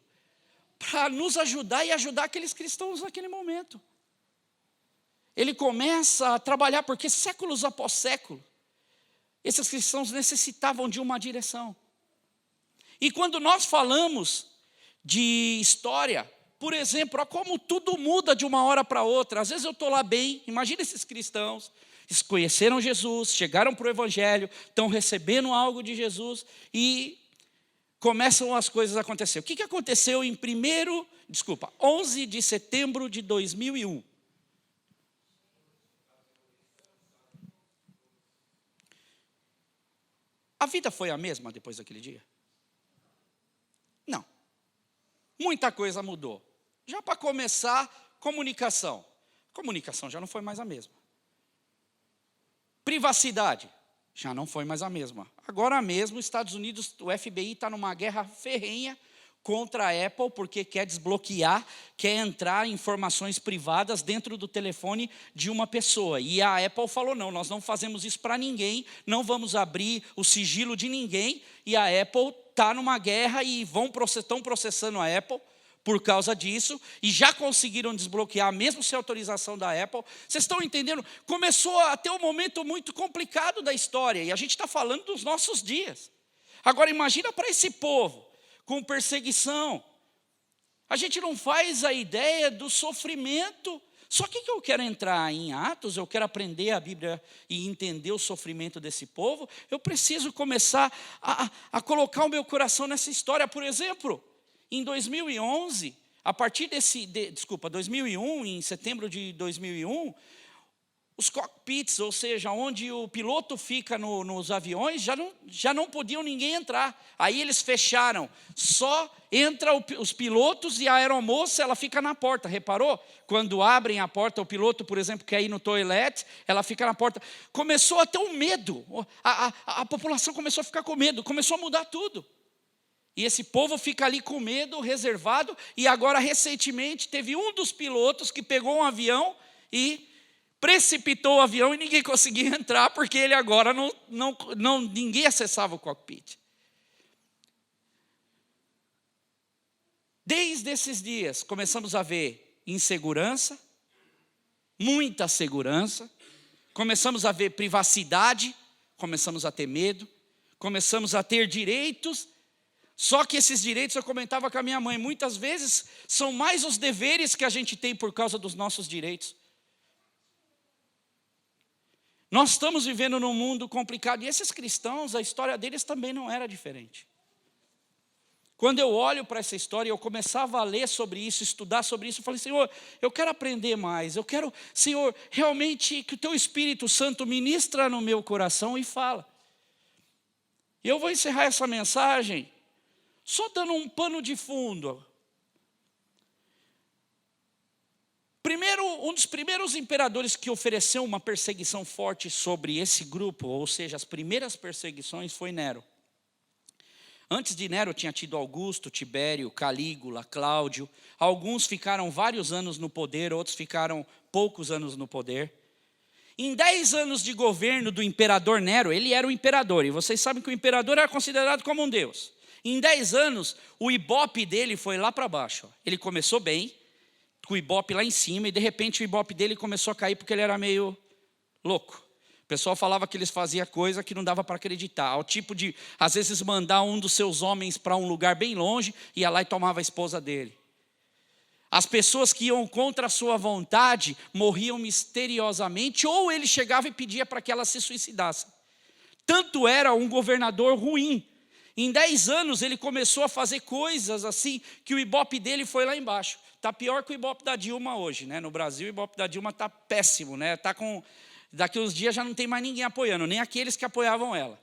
para nos ajudar e ajudar aqueles cristãos naquele momento. Ele começa a trabalhar, porque séculos após século, esses cristãos necessitavam de uma direção. E quando nós falamos de história, por exemplo, olha como tudo muda de uma hora para outra. Às vezes eu estou lá bem, imagina esses cristãos, eles conheceram Jesus, chegaram para o Evangelho, estão recebendo algo de Jesus e começam as coisas a acontecer. O que aconteceu em 11 de setembro de 2001? A vida foi a mesma depois daquele dia? Não. Muita coisa mudou. Já para começar, comunicação. Comunicação já não foi mais a mesma. Privacidade já não foi mais a mesma. Agora mesmo, os Estados Unidos, o FBI está numa guerra ferrenha contra a Apple, porque quer desbloquear, quer entrar informações privadas dentro do telefone de uma pessoa. E a Apple falou, não, nós não fazemos isso para ninguém, não vamos abrir o sigilo de ninguém. E a Apple está numa guerra e estão processando a Apple por causa disso, e já conseguiram desbloquear, mesmo sem autorização da Apple. Vocês estão entendendo? Começou a ter um momento muito complicado da história, e a gente está falando dos nossos dias. Agora imagina para esse povo, com perseguição. A gente não faz a ideia do sofrimento. Só que eu quero entrar em Atos, eu quero aprender a Bíblia e entender o sofrimento desse povo, eu preciso começar a colocar o meu coração nessa história. Por exemplo, em 2011, a partir 2001, em setembro de 2001, os cockpits, ou seja, onde o piloto fica nos aviões, já não podiam ninguém entrar. Aí eles fecharam, só entra os pilotos e a aeromoça, ela fica na porta, reparou? Quando abrem a porta, o piloto, por exemplo, quer ir no toilet, ela fica na porta. Começou a ter um medo, a população começou a ficar com medo, começou a mudar tudo. E esse povo fica ali com medo, reservado, e agora recentemente teve um dos pilotos que pegou um avião e precipitou o avião e ninguém conseguia entrar, porque ele agora ninguém acessava o cockpit. Desde esses dias, começamos a ver insegurança, muita segurança, começamos a ver privacidade, começamos a ter medo, começamos a ter direitos, só que esses direitos, eu comentava com a minha mãe, muitas vezes são mais os deveres que a gente tem por causa dos nossos direitos. Nós estamos vivendo num mundo complicado, e esses cristãos, a história deles também não era diferente. Quando eu olho para essa história, eu começava a ler sobre isso, estudar sobre isso, eu falei, Senhor, eu quero aprender mais, eu quero, Senhor, realmente que o Teu Espírito Santo ministra no meu coração e fala. E eu vou encerrar essa mensagem só dando um pano de fundo. Primeiro, um dos primeiros imperadores que ofereceu uma perseguição forte sobre esse grupo, ou seja, as primeiras perseguições, foi Nero. Antes de Nero tinha tido Augusto, Tibério, Calígula, Cláudio. Alguns ficaram vários anos no poder, outros ficaram poucos anos no poder. Em 10 anos de governo do imperador Nero, ele era o imperador, e vocês sabem que o imperador era considerado como um deus. Em 10 anos, o ibope dele foi lá para baixo. Ele começou bem, com o ibope lá em cima, e de repente o ibope dele começou a cair porque ele era meio louco. O pessoal falava que eles faziam coisa que não dava para acreditar, ao tipo de, às vezes, mandar um dos seus homens para um lugar bem longe, ia lá e tomava a esposa dele. As pessoas que iam contra a sua vontade morriam misteriosamente, ou ele chegava e pedia para que elas se suicidassem. Tanto era um governador ruim. Em 10 anos ele começou a fazer coisas assim, que o ibope dele foi lá embaixo. Está pior que o ibope da Dilma hoje, né? No Brasil o ibope da Dilma está péssimo, né? Daqui uns dias já não tem mais ninguém apoiando, nem aqueles que apoiavam ela.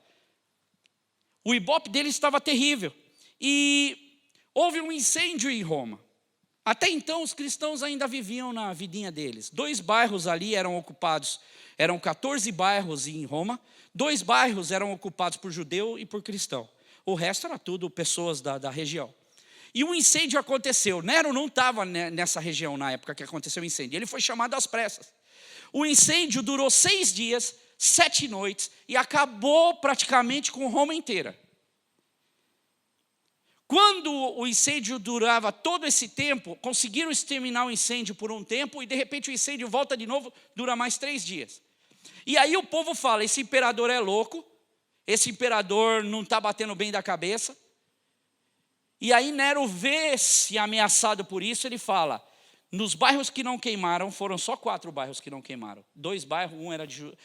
O ibope dele estava terrível. E houve um incêndio em Roma. Até então os cristãos ainda viviam na vidinha deles. 2 bairros ali eram ocupados, eram 14 bairros em Roma. 2 bairros eram ocupados por judeu e por cristão. O resto era tudo pessoas da região. E um incêndio aconteceu. Nero não estava nessa região na época que aconteceu o incêndio. Ele foi chamado às pressas. O incêndio durou 6 dias, 7 noites, e acabou praticamente com Roma inteira. Quando o incêndio durava todo esse tempo, conseguiram exterminar o incêndio por um tempo, e de repente o incêndio volta de novo, dura mais 3 dias. E aí o povo fala, esse imperador é louco, esse imperador não está batendo bem da cabeça. E aí Nero vê-se ameaçado por isso, ele fala, nos bairros que não queimaram, foram só 4 bairros que não queimaram. 2 bairros, um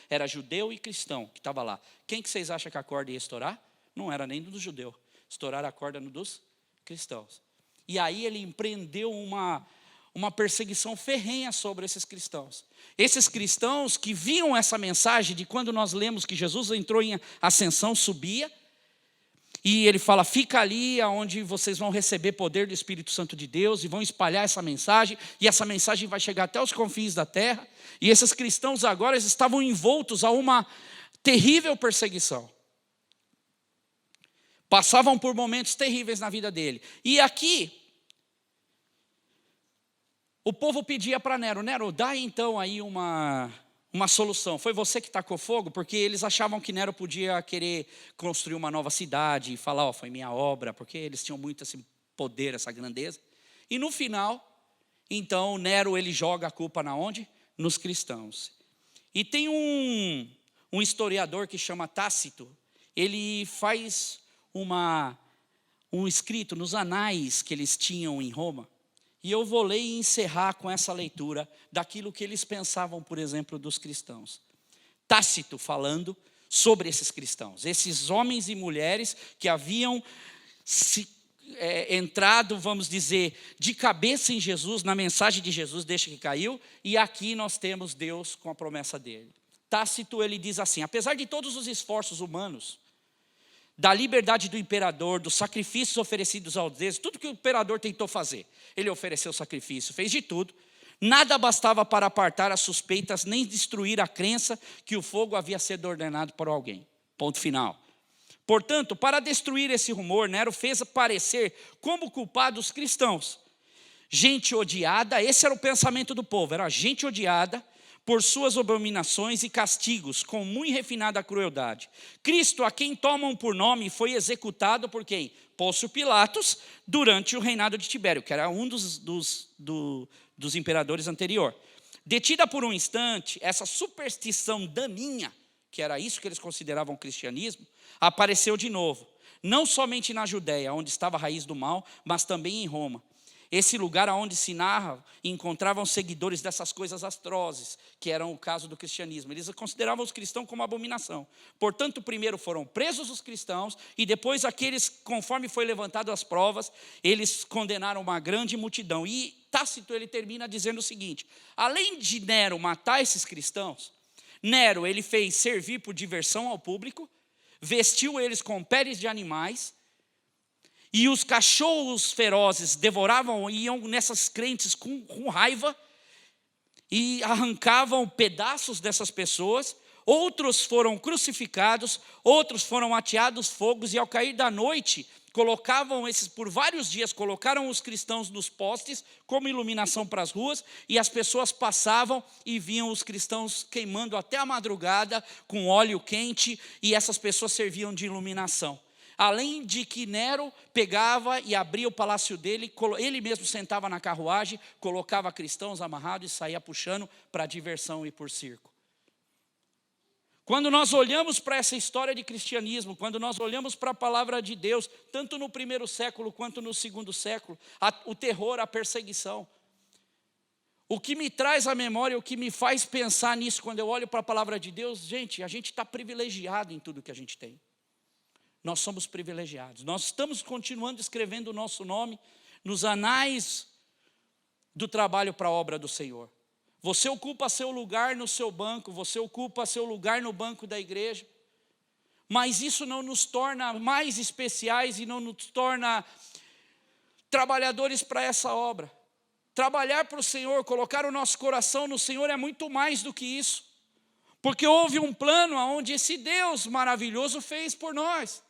era judeu e cristão, que estava lá. Quem que vocês acham que a corda ia estourar? Não era nem do judeu, estouraram a corda no dos cristãos. E aí ele empreendeu uma perseguição ferrenha sobre esses cristãos. Esses cristãos que viam essa mensagem de quando nós lemos que Jesus entrou em ascensão, subia, e ele fala, fica ali onde vocês vão receber poder do Espírito Santo de Deus e vão espalhar essa mensagem, e essa mensagem vai chegar até os confins da terra. E esses cristãos agora estavam envoltos a uma terrível perseguição. Passavam por momentos terríveis na vida dele. E aqui, o povo pedia para Nero, Nero, dá então aí uma solução. Foi você que tacou fogo? Porque eles achavam que Nero podia querer construir uma nova cidade e falar, foi minha obra, porque eles tinham muito esse poder, essa grandeza. E no final, então, Nero ele joga a culpa na onde? Nos cristãos. E tem um historiador que chama Tácito, ele faz um escrito nos anais que eles tinham em Roma. E eu vou ler e encerrar com essa leitura daquilo que eles pensavam, por exemplo, dos cristãos. Tácito falando sobre esses cristãos, esses homens e mulheres que haviam se entrado, vamos dizer, de cabeça em Jesus, na mensagem de Jesus, deixa que caiu, e aqui nós temos Deus com a promessa dele. Tácito, ele diz assim: apesar de todos os esforços humanos, da liberdade do imperador, dos sacrifícios oferecidos aos deuses, tudo que o imperador tentou fazer, ele ofereceu sacrifício, fez de tudo, nada bastava para apartar as suspeitas, nem destruir a crença que o fogo havia sido ordenado por alguém. Ponto final. Portanto, para destruir esse rumor, Nero fez aparecer como culpado os cristãos. Gente odiada, esse era o pensamento do povo, era gente odiada por suas abominações e castigos, com muito refinada crueldade. Cristo, a quem tomam por nome, foi executado por quem? Pôncio Pilatos, durante o reinado de Tibério, que era um dos imperadores anterior. Detida por um instante, essa superstição daninha, que era isso que eles consideravam cristianismo, apareceu de novo, não somente na Judéia, onde estava a raiz do mal, mas também em Roma. Esse lugar onde se narra e encontravam seguidores dessas coisas atrozes, que eram o caso do cristianismo. Eles consideravam os cristãos como abominação. Portanto, primeiro foram presos os cristãos, e depois aqueles, conforme foi levantado as provas, eles condenaram uma grande multidão. E Tácito, ele termina dizendo o seguinte: além de Nero matar esses cristãos, Nero, ele fez servir por diversão ao público, vestiu eles com peles de animais, e os cachorros ferozes devoravam, iam nessas crentes com raiva, e arrancavam pedaços dessas pessoas. Outros foram crucificados, outros foram ateados fogos, e ao cair da noite, por vários dias, colocaram os cristãos nos postes, como iluminação para as ruas, e as pessoas passavam e viam os cristãos queimando até a madrugada, com óleo quente, e essas pessoas serviam de iluminação. Além de que Nero pegava e abria o palácio dele, ele mesmo sentava na carruagem, colocava cristãos amarrados e saía puxando para diversão e por circo. Quando nós olhamos para essa história de cristianismo, quando nós olhamos para a palavra de Deus, tanto no primeiro século quanto no segundo século, o terror, a perseguição, o que me traz à memória, o que me faz pensar nisso quando eu olho para a palavra de Deus, gente, a gente está privilegiado em tudo que a gente tem. Nós somos privilegiados. Nós estamos continuando escrevendo o nosso nome nos anais do trabalho para a obra do Senhor. Você ocupa seu lugar no seu banco, você ocupa seu lugar no banco da igreja, mas isso não nos torna mais especiais e não nos torna trabalhadores para essa obra. Trabalhar para o Senhor, colocar o nosso coração no Senhor é muito mais do que isso, porque houve um plano onde esse Deus maravilhoso fez por nós.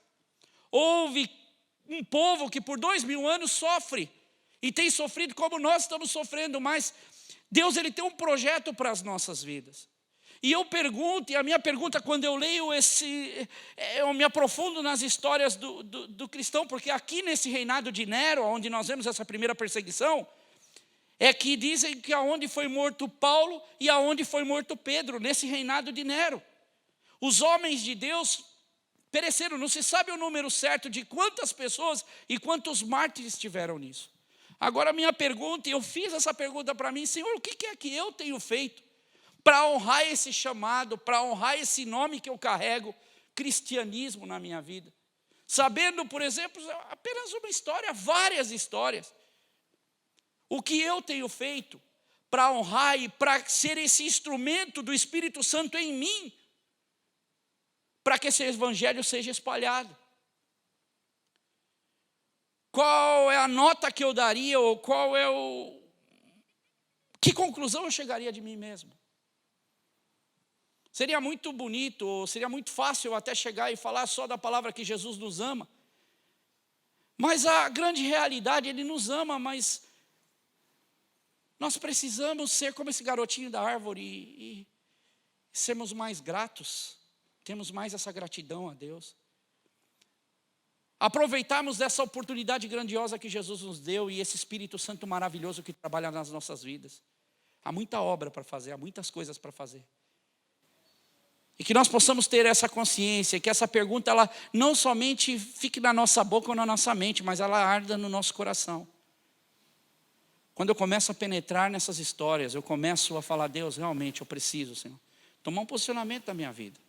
Houve um povo que por 2000 anos sofre, e tem sofrido como nós estamos sofrendo, mas Deus, ele tem um projeto para as nossas vidas. E eu pergunto, e a minha pergunta quando eu leio eu me aprofundo nas histórias do cristão, porque aqui nesse reinado de Nero, onde nós vemos essa primeira perseguição, é que dizem que aonde foi morto Paulo e aonde foi morto Pedro, nesse reinado de Nero. Os homens de Deus pereceram, não se sabe o número certo de quantas pessoas e quantos mártires tiveram nisso. Agora a minha pergunta, e eu fiz essa pergunta para mim: Senhor, o que é que eu tenho feito para honrar esse chamado, para honrar esse nome que eu carrego, cristianismo, na minha vida? Sabendo, por exemplo, apenas uma história, várias histórias. O que eu tenho feito para honrar e para ser esse instrumento do Espírito Santo em mim, para que esse evangelho seja espalhado? Qual é a nota que eu daria, ou que conclusão eu chegaria de mim mesmo? Seria muito bonito, ou seria muito fácil eu até chegar e falar só da palavra que Jesus nos ama. Mas a grande realidade, ele nos ama, mas nós precisamos ser como esse garotinho da árvore e sermos mais gratos, temos mais essa gratidão a Deus. Aproveitarmos dessa oportunidade grandiosa que Jesus nos deu e esse Espírito Santo maravilhoso que trabalha nas nossas vidas. Há muita obra para fazer, há muitas coisas para fazer. E que nós possamos ter essa consciência, que essa pergunta ela não somente fique na nossa boca ou na nossa mente, mas ela arda no nosso coração. Quando eu começo a penetrar nessas histórias, eu começo a falar: Deus, realmente eu preciso, Senhor, tomar um posicionamento da minha vida.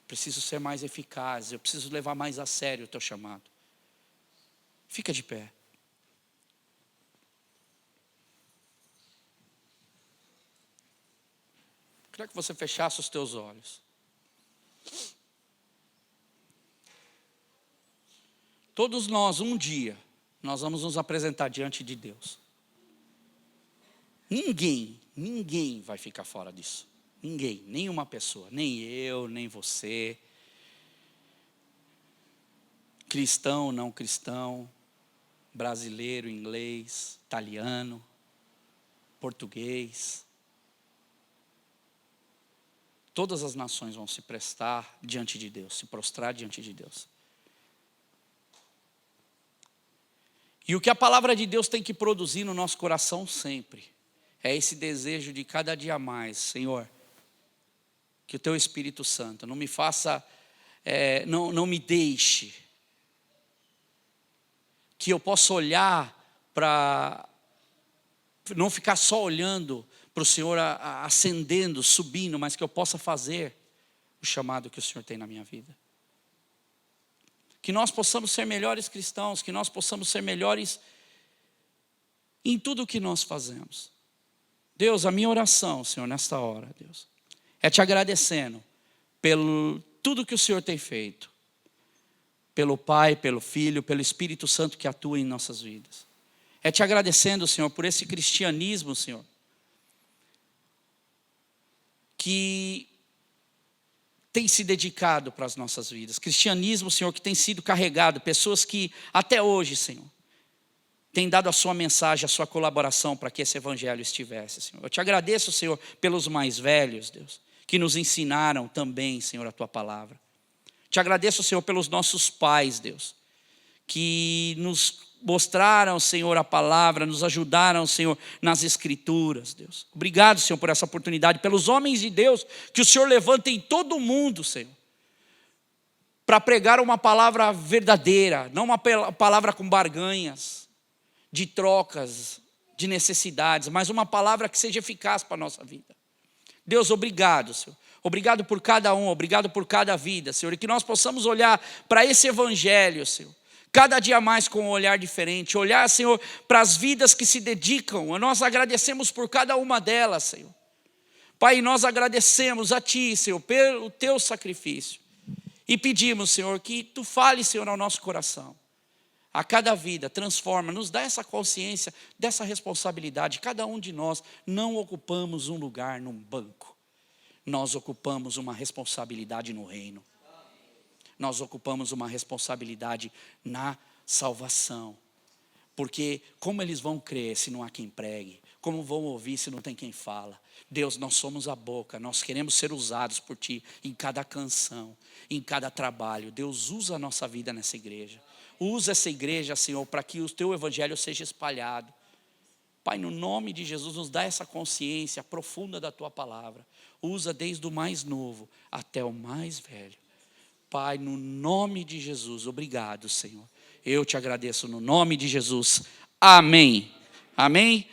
Preciso ser mais eficaz, eu preciso levar mais a sério o teu chamado. Fica de pé. Queria que você fechasse os teus olhos. Todos nós, um dia, nós vamos nos apresentar diante de Deus. Ninguém vai ficar fora disso. Ninguém, nenhuma pessoa, nem eu, nem você. Cristão, não cristão, brasileiro, inglês, italiano, português. Todas as nações vão se prestar diante de Deus, se prostrar diante de Deus. E o que a palavra de Deus tem que produzir no nosso coração sempre é esse desejo de cada dia mais, Senhor, que o Teu Espírito Santo não me faça, não me deixe, que eu possa olhar para, não ficar só olhando para o Senhor ascendendo, subindo, mas que eu possa fazer o chamado que o Senhor tem na minha vida. Que nós possamos ser melhores cristãos, que nós possamos ser melhores em tudo o que nós fazemos. Deus, a minha oração, Senhor, nesta hora, Deus, é te agradecendo pelo tudo que o Senhor tem feito, pelo Pai, pelo Filho, pelo Espírito Santo que atua em nossas vidas. É te agradecendo, Senhor, por esse cristianismo, Senhor, que tem se dedicado para as nossas vidas. Cristianismo, Senhor, que tem sido carregado, pessoas que até hoje, Senhor, têm dado a sua mensagem, a sua colaboração para que esse evangelho estivesse, Senhor. Eu te agradeço, Senhor, pelos mais velhos, Deus, que nos ensinaram também, Senhor, a tua palavra. Te agradeço, Senhor, pelos nossos pais, Deus, que nos mostraram, Senhor, a palavra, nos ajudaram, Senhor, nas escrituras, Deus. Obrigado, Senhor, por essa oportunidade, pelos homens de Deus que o Senhor levanta em todo o mundo, Senhor, para pregar uma palavra verdadeira, não uma palavra com barganhas, de trocas, de necessidades, mas uma palavra que seja eficaz para a nossa vida. Deus, obrigado, Senhor. Obrigado por cada um, obrigado por cada vida, Senhor, e que nós possamos olhar para esse evangelho, Senhor, cada dia mais com um olhar diferente, olhar, Senhor, para as vidas que se dedicam. Nós agradecemos por cada uma delas, Senhor. Pai, nós agradecemos a Ti, Senhor, pelo Teu sacrifício. E pedimos, Senhor, que Tu fales, Senhor, ao nosso coração. A cada vida, transforma, nos dá essa consciência, dessa responsabilidade. Cada um de nós não ocupamos um lugar num banco. Nós ocupamos uma responsabilidade no reino. Nós ocupamos uma responsabilidade na salvação. Porque como eles vão crer se não há quem pregue? Como vão ouvir se não tem quem fala? Deus, nós somos a boca, nós queremos ser usados por Ti em cada canção, em cada trabalho. Deus, usa a nossa vida nessa igreja. Usa essa igreja, Senhor, para que o Teu evangelho seja espalhado. Pai, no nome de Jesus, nos dá essa consciência profunda da Tua palavra. Usa desde o mais novo até o mais velho. Pai, no nome de Jesus, obrigado, Senhor. Eu te agradeço no nome de Jesus. Amém. Amém.